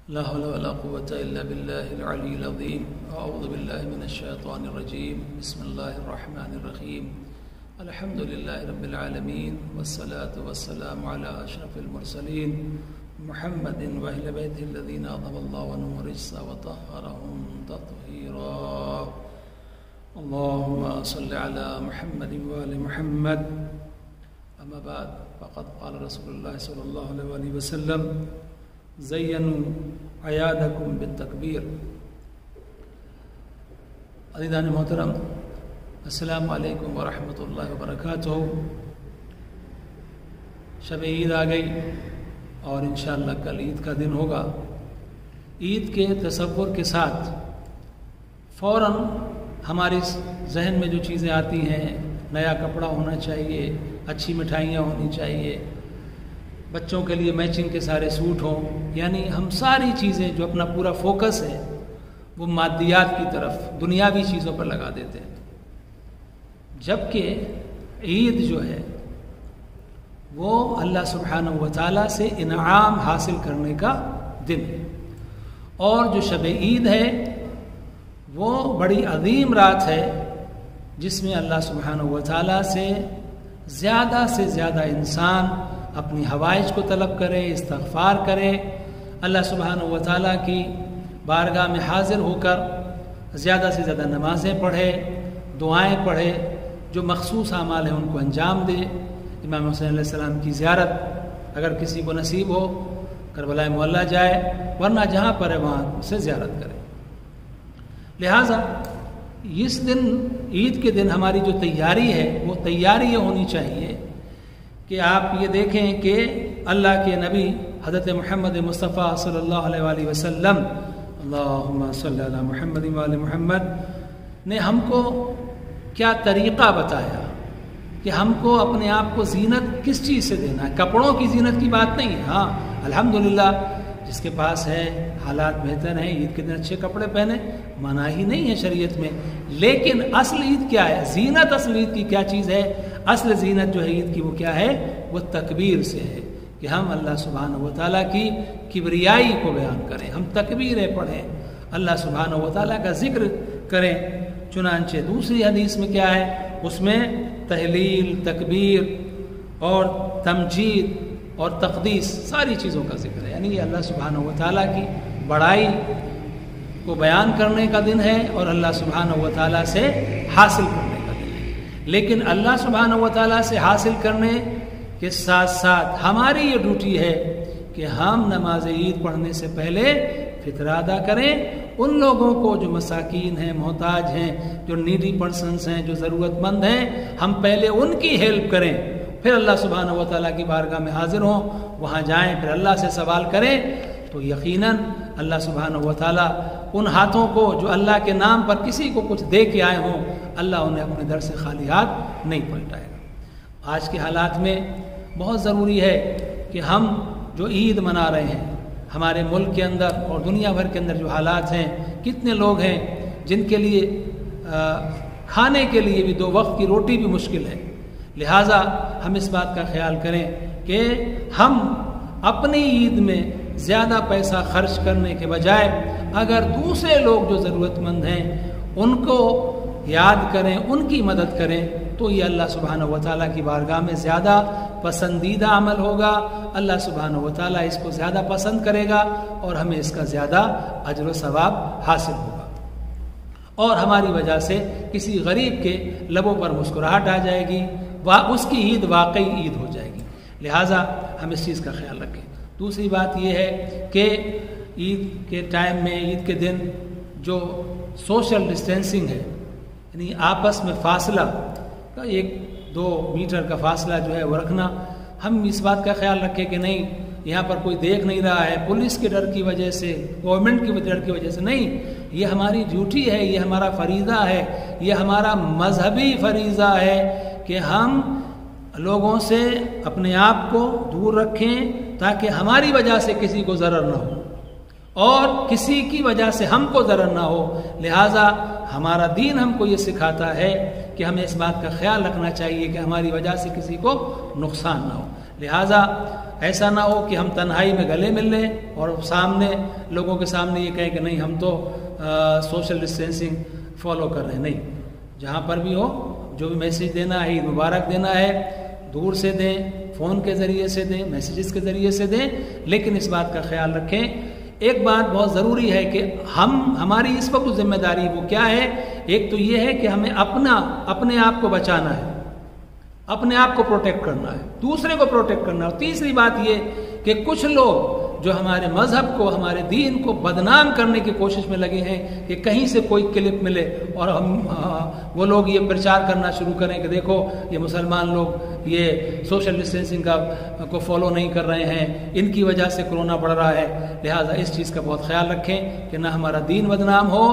ला हौला वला कुव्वता इल्ला बिल्लाहिल अलिय्यिल अज़ीम। अऊज़ु बिल्लाहि मिनश शैतानिर रजीम। बिस्मिल्लाहिर रहमानिर रहीम। अल्हम्दुलिल्लाहि रब्बिल आलमीन वस्सलातु वस्सलामु अला अशरफिल मुरसलीन मुहम्मदिन व अहलि बैतिहिल लज़ीना अज़हबल्लाहु अन्हुम रिज्सा व तह्हरहुम तत्हीरा। अल्लाहुम्मा सल्लि अला मुहम्मदिन व आलि मुहम्मद। अम्मा बाद फ़क़द क़ाल रसूलुल्लाह सल्लल्लाहु अलैहि वसल्लम ज़य्यनु अयादकुम बित्तकबीर। अज़ीज़ान मोहतरम, अस्सलामु अलैकुम व रहमतुल्लाहि व बरकातुहू। शब ईद आ गई और इंशाअल्लाह कल ईद का दिन होगा। ईद के तसव्वुर के साथ फ़ौरन हमारे जहन में जो चीज़ें आती हैं, नया कपड़ा होना चाहिए, अच्छी मिठाइयाँ होनी चाहिए, बच्चों के लिए मैचिंग के सारे सूट हों, यानी हम सारी चीज़ें जो अपना पूरा फोकस है वो मादियात की तरफ, दुनियावी चीज़ों पर लगा देते हैं। जबकि ईद जो है वो अल्लाह सुब्हानहू व तआला से इनाम हासिल करने का दिन है। और जो शब ईद है वो बड़ी अजीम रात है जिसमें अल्लाह सुब्हानहू व तआला से ज़्यादा इंसान अपनी हवाइज को तलब करे, इस्तग़फ़ार करे, अल्लाह सुब्हानहू व तआला की बारगाह में हाजिर होकर ज़्यादा से ज़्यादा नमाज़ें पढ़े, दुआएं पढ़े, जो मखसूस आमाल हैं उनको अंजाम दे। इमाम हुसैन अलैहिस्सलाम की ज़ियारत अगर किसी को नसीब हो करबला मुअल्ला जाए, वरना जहाँ पर है वहाँ उसे ज़ियारत करे। लिहाजा इस दिन, ईद के दिन हमारी जो तैयारी है वो तैयारी ये होनी चाहिए कि आप ये देखें कि अल्लाह के नबी हज़रत मुहम्मद मुस्तफ़ा सल्लल्लाहु अलैहि वसल्लम, अल्लाहुम्मा सल्लि अला मुहम्मद व आलि मुहम्मद, ने हमको क्या तरीक़ा बताया कि हमको अपने आप को ज़ीनत किस चीज़ से देना है। कपड़ों की ज़ीनत की बात नहीं है। हाँ, अल्हम्दुलिल्लाह जिसके पास है, हालात बेहतर हैं, ईद के दिन अच्छे कपड़े पहने, मना ही नहीं है शरीयत में। लेकिन असल ईद क्या है, ज़ीनत असल ईद की क्या चीज़ है? असल ज़ीनत जो है ईद की वो क्या है? वो तकबीर से है कि हम अल्लाह सुब्हानहू व तआला की किबरियाई को बयान करें, हम तकबीरें पढ़ें, अल्लाह सुब्हानहू व तआला का जिक्र करें। चुनांचे दूसरी हदीस में क्या है, उसमें तहलील, तकबीर और तमजीद और तक़दीस सारी चीज़ों का जिक्र है। यानी ये अल्लाह सुब्हानहू व तआला की बड़ाई को बयान करने का दिन है और अल्लाह सुब्हानहू व तआला से हासिल करने का दिन है। लेकिन अल्लाह सुब्हानहू व तआला से हासिल करने के साथ साथ हमारी ये ड्यूटी है कि हम नमाज ईद पढ़ने से पहले फित्रा अदा करें। उन लोगों को जो मसाकीन हैं, मोहताज हैं, जो नीडी पर्सन्स हैं, जो ज़रूरतमंद हैं, हम पहले उनकी हेल्प करें, फिर अल्लाह सुब्हानहू व तआला की बारगाह में हाजिर हों, वहाँ जाएं, फिर अल्लाह से सवाल करें। तो यकीनन अल्लाह सुब्हानहू व तआला उन हाथों को जो अल्लाह के नाम पर किसी को कुछ दे के आए हों, अल्लाह उन्हें अपने दर से खाली हाथ नहीं पलटाएगा। आज के हालात में बहुत ज़रूरी है कि हम जो ईद मना रहे हैं, हमारे मुल्क के अंदर और दुनिया भर के अंदर जो हालात हैं, कितने लोग हैं जिनके लिए खाने के लिए भी 2 वक्त की रोटी भी मुश्किल है। लिहाजा हम इस बात का ख्याल करें कि हम अपनी ईद में ज़्यादा पैसा खर्च करने के बजाय अगर दूसरे लोग जो ज़रूरतमंद हैं उनको याद करें, उनकी मदद करें, तो ये अल्लाह सुब्हानहू व तआला की बारगाह में ज़्यादा पसंदीदा अमल होगा। अल्लाह सुब्हानहू व तआला इसको ज़्यादा पसंद करेगा और हमें इसका ज़्यादा अज्र व सवाब हासिल होगा और हमारी वजह से किसी गरीब के लबों पर मुस्कुराहट आ जाएगी, उसकी ईद वाकई ईद हो जाएगी। लिहाजा हम इस चीज़ का ख्याल रखें। दूसरी बात यह है कि ईद के टाइम में, ईद के दिन जो सोशल डिस्टेंसिंग है, यानी आपस में फासला का 1-2 मीटर का फासला जो है वो रखना, हम इस बात का ख्याल रखें कि नहीं यहाँ पर कोई देख नहीं रहा है, पुलिस के डर की वजह से, गवर्नमेंट के डर की वजह से नहीं। ये हमारी ड्यूटी है, ये हमारा फरीज़ा है, ये हमारा मजहबी फरीज़ा है कि हम लोगों से अपने आप को दूर रखें ताकि हमारी वजह से किसी को ज़रर ना हो और किसी की वजह से हमको ज़रर ना हो। लिहाजा हमारा दीन हमको ये सिखाता है कि हमें इस बात का ख्याल रखना चाहिए कि हमारी वजह से किसी को नुकसान ना हो। लिहाजा ऐसा ना हो कि हम तन्हाई में गले मिल लें और सामने लोगों के सामने ये कहें कि नहीं हम तो सोशल डिस्टेंसिंग फॉलो कर रहे हैं। नहीं, जहाँ पर भी हो जो भी मैसेज देना है, ईद मुबारक देना है, दूर से दें, फ़ोन के ज़रिए से दें, मैसेजेस के ज़रिए से दें, लेकिन इस बात का ख्याल रखें। एक बात बहुत ज़रूरी है कि हमारी इस वक्त जिम्मेदारी वो क्या है, एक तो ये है कि हमें अपने आप को बचाना है, अपने आप को प्रोटेक्ट करना है, दूसरे को प्रोटेक्ट करना है। और तीसरी बात ये कि कुछ लोग जो हमारे मज़हब को, हमारे दीन को बदनाम करने की कोशिश में लगे हैं कि कहीं से कोई क्लिप मिले और वो लोग ये प्रचार करना शुरू करें कि देखो ये मुसलमान लोग ये सोशल डिस्टेंसिंग को फॉलो नहीं कर रहे हैं, इनकी वजह से कोरोना बढ़ रहा है। लिहाजा इस चीज़ का बहुत ख्याल रखें कि ना हमारा दीन बदनाम हो,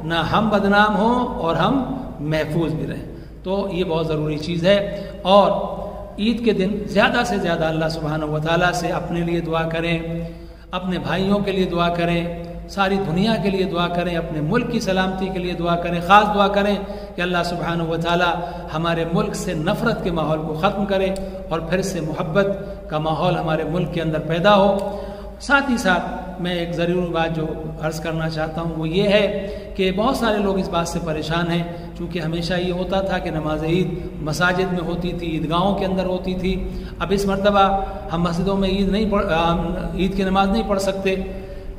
ना हम बदनाम हो और हम महफूज भी रहें। तो ये बहुत ज़रूरी चीज़ है। और ईद के दिन ज़्यादा से ज़्यादा अल्लाह सुब्हानहू व तआला से अपने लिए दुआ करें, अपने भाइयों के लिए दुआ करें, सारी दुनिया के लिए दुआ करें, अपने मुल्क की सलामती के लिए दुआ करें। ख़ास दुआ करें कि अल्लाह सुब्हानहू व तआला हमारे मुल्क से नफ़रत के माहौल को ख़त्म करे और फिर से मोहब्बत का माहौल हमारे मुल्क के अंदर पैदा हो। साथ ही साथ मैं एक ज़रूरी बात जो अर्ज़ करना चाहता हूँ वो ये है कि बहुत सारे लोग इस बात से परेशान हैं, चूँकि हमेशा ये होता था कि नमाज ईद मसाजिद में होती थी, ईदगाहों के अंदर होती थी। अब इस मरतबा हम मस्जिदों में ईद की नमाज नहीं पढ़ सकते,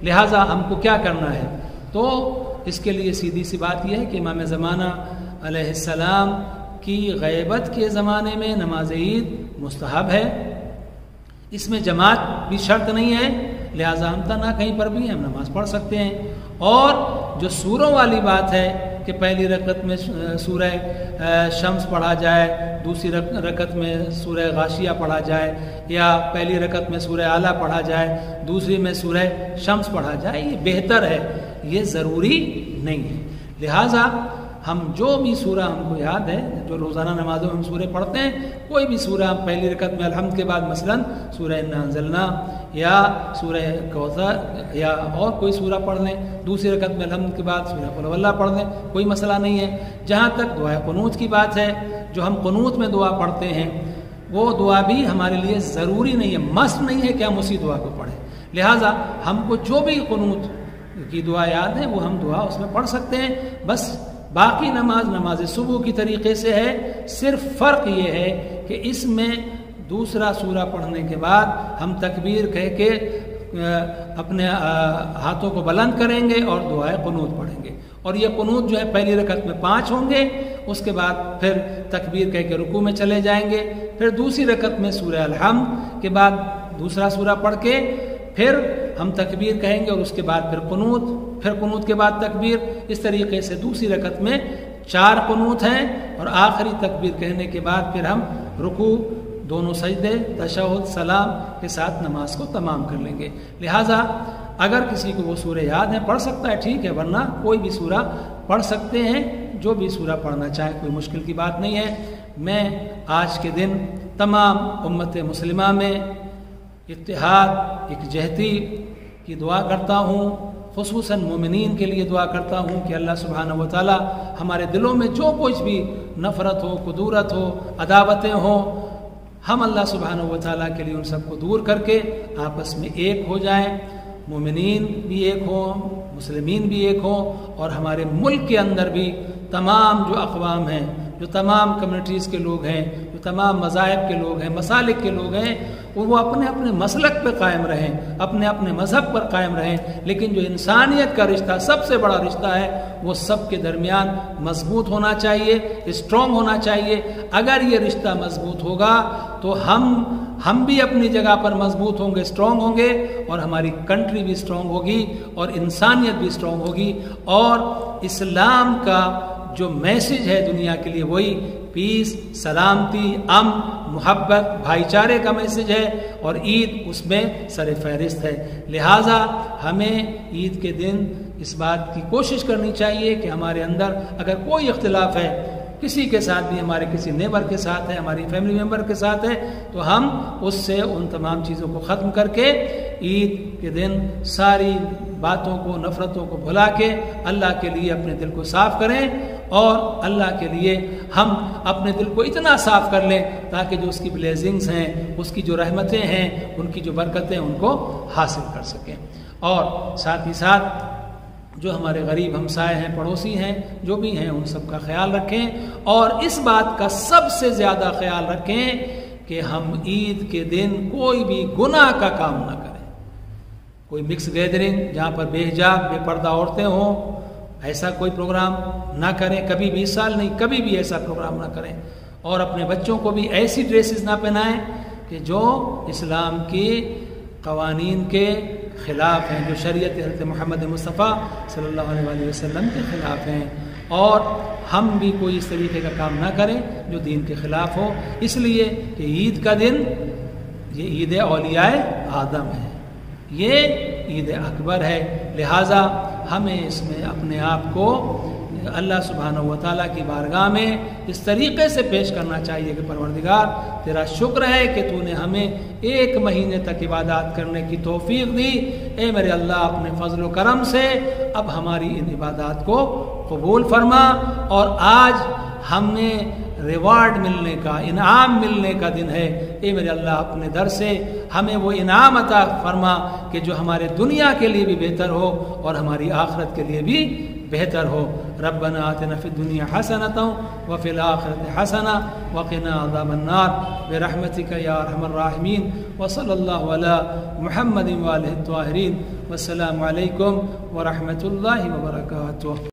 लिहाजा हमको क्या करना है? तो इसके लिए सीधी सी बात यह है कि इमाम ज़माना अलैहिस्सलाम की ग़ैबत के ज़माने में नमाज ईद मुस्तहब है, इसमें जमात भी शर्त नहीं है, लिहाजा हम तना कहीं पर भी हम नमाज पढ़ सकते हैं। और जो सूरों वाली बात है कि पहली रकत में सूरह शम्स पढ़ा जाए, दूसरी रकत में सूरह गाशिया पढ़ा जाए, या पहली रकत में सूरह आला पढ़ा जाए, दूसरी में सूरह शम्स पढ़ा जाए, ये बेहतर है, ये ज़रूरी नहीं है। लिहाजा हम जो भी सूरा हमको याद है, जो रोज़ाना नमाजों में हम सूरे पढ़ते हैं, कोई भी सूरा पहली रकत में अलहम्द के बाद मसलन सूरह इन्ना अंज़लना या सूरह कौसर या और कोई सूरा पढ़ लें, दूसरी रकत में अलहम्द के बाद सूरह कुल हुवल्लाह पढ़ लें, कोई मसला नहीं है। जहाँ तक दुआ क़ुनूत की बात है, जो हम क़ुनूत में दुआ पढ़ते हैं वो दुआ भी हमारे लिए ज़रूरी नहीं है, मस्ट नहीं है कि हम उसी दुआ को पढ़ें। लिहाजा हमको जो भी क़ुनूत की दुआ याद है वो हम दुआ उसमें पढ़ सकते हैं। बस बाकी नमाज सुबह की तरीक़े से है, सिर्फ फ़र्क ये है कि इसमें दूसरा सूरा पढ़ने के बाद हम तकबीर कह के अपने हाथों को बुलंद करेंगे और दुआए क़ुनूत पढ़ेंगे। और ये क़ुनूत जो है पहली रकत में 5 होंगे, उसके बाद फिर तकबीर कह के रुकू में चले जाएंगे, फिर दूसरी रकत में सूरह अलहम्द के बाद दूसरा सूरा पढ़ के फिर हम तकबीर कहेंगे और उसके बाद फिर क़ुनूत, फिर क़ुनूत के बाद तकबीर। इस तरीके से दूसरी रकत में 4 क़ुनूत हैं और आखिरी तकबीर कहने के बाद फिर हम रुकू, दोनों सजदे, तशहुद, सलाम के साथ नमाज को तमाम कर लेंगे। लिहाजा अगर किसी को वो सूरे याद है पढ़ सकता है, ठीक है, वरना कोई भी सूरा पढ़ सकते हैं, जो भी सूरा पढ़ना चाहे, कोई मुश्किल की बात नहीं है। मैं आज के दिन तमाम उम्मत मुस्लिमा में इत्तिहाद, एकजहती की दुआ करता हूँ, खुसूसन मोमिनीन के लिए दुआ करता हूँ कि अल्लाह सुब्हानहू व तआला हमारे दिलों में जो कुछ भी नफ़रत हो, कुदूरत हो, अदावतें हो, हम अल्लाह सुब्हानहू व तआला के लिए उन सबको दूर करके आपस में एक हो जाएं, मोमिनीन भी एक हो, मुस्लिमीन भी एक हो, और हमारे मुल्क के अंदर भी तमाम जो अक़वाम हैं, जो तमाम कम्युनिटीज़ के लोग हैं, जो तमाम मज़ाहिब के लोग हैं, मसालिक के लोग हैं, वो अपने अपने मसलक पर कायम रहें, अपने अपने मज़हब पर कायम रहें, लेकिन जो इंसानियत का रिश्ता सबसे बड़ा रिश्ता है वो सब के दरमियान मजबूत होना चाहिए, स्ट्रॉन्ग होना चाहिए। अगर ये रिश्ता मजबूत होगा तो हम भी अपनी जगह पर मजबूत होंगे, स्ट्रॉन्ग होंगे, और हमारी कंट्री भी स्ट्रॉन्ग होगी और इंसानियत भी स्ट्रॉन्ग होगी। और इस्लाम का जो मैसेज है दुनिया के लिए वही पीस, सलामती, अमन, मोहब्बत, भाईचारे का मैसेज है, और ईद उसमें सर फहरिस्त है। लिहाजा हमें ईद के दिन इस बात की कोशिश करनी चाहिए कि हमारे अंदर अगर कोई इख्तिलाफ है, किसी के साथ भी, हमारे किसी नेबर के साथ है, हमारी फैमिली मेम्बर के साथ है, तो हम उससे उन तमाम चीज़ों को ख़त्म करके ईद के दिन सारी बातों को, नफ़रतों को भुला के अल्लाह के लिए अपने दिल को साफ़ करें और अल्लाह के लिए हम अपने दिल को इतना साफ़ कर लें ताकि जो उसकी ब्लेसिंग्स हैं, उसकी जो रहमतें हैं, उनकी जो बरकतें उनको हासिल कर सकें। और साथ ही साथ जो हमारे गरीब हमसाए हैं, पड़ोसी हैं, जो भी हैं, उन सब का ख्याल रखें और इस बात का सबसे ज़्यादा ख्याल रखें कि हम ईद के दिन कोई भी गुनाह का काम ना करें। कोई मिक्स गैदरिंग जहाँ पर बेहिजाब बेपर्दा औरतें हों, ऐसा कोई प्रोग्राम ना करें, कभी भी, इस साल नहीं, कभी भी ऐसा प्रोग्राम ना करें। और अपने बच्चों को भी ऐसी ड्रेसेस ना पहनाएं कि जो इस्लाम की कवानीन के ख़िलाफ़ हैं, जो शरीयत हज़रत मोहम्मद मुस्तफ़ा सल्लल्लाहु अलैहि वसल्लम के ख़िलाफ़ हैं। और हम भी कोई इस तरीके का काम ना करें जो दीन के ख़िलाफ़ हो, इसलिए कि ईद का दिन ये ईद औलियाए आदम है, ये ईद अकबर है। लिहाजा हमें इसमें अपने आप को अल्लाह सुब्हानहू व तआला की बारगाह में इस तरीक़े से पेश करना चाहिए कि परवरदिगार तेरा शुक्र है कि तूने हमें 1 महीने तक इबादत करने की तौफीक दी। ए मेरे अल्लाह, अपने फजल व करम से अब हमारी इन इबादत को कबूल फरमा और आज हमें रिवार्ड मिलने का, इनाम मिलने का दिन है। ए मेरे अल्लाह, अपने दर से हमें वो इनाम अता फरमा कि जो हमारे दुनिया के लिए भी बेहतर हो और हमारी आखिरत के लिए भी बेहतर हो। रब्बना आतिना फिद दुनिया हसनतन व फिल आखिरति हसना व क़िना अज़ाबन्नार बिरहमतिका या अरहमर राहिमीन व सल्लल्लाहु अला मुहम्मदिन व आलिहि त्वाहिरीन। वस्सलामु अलैकुम व रहमतुल्लाहि व बरकातुहू।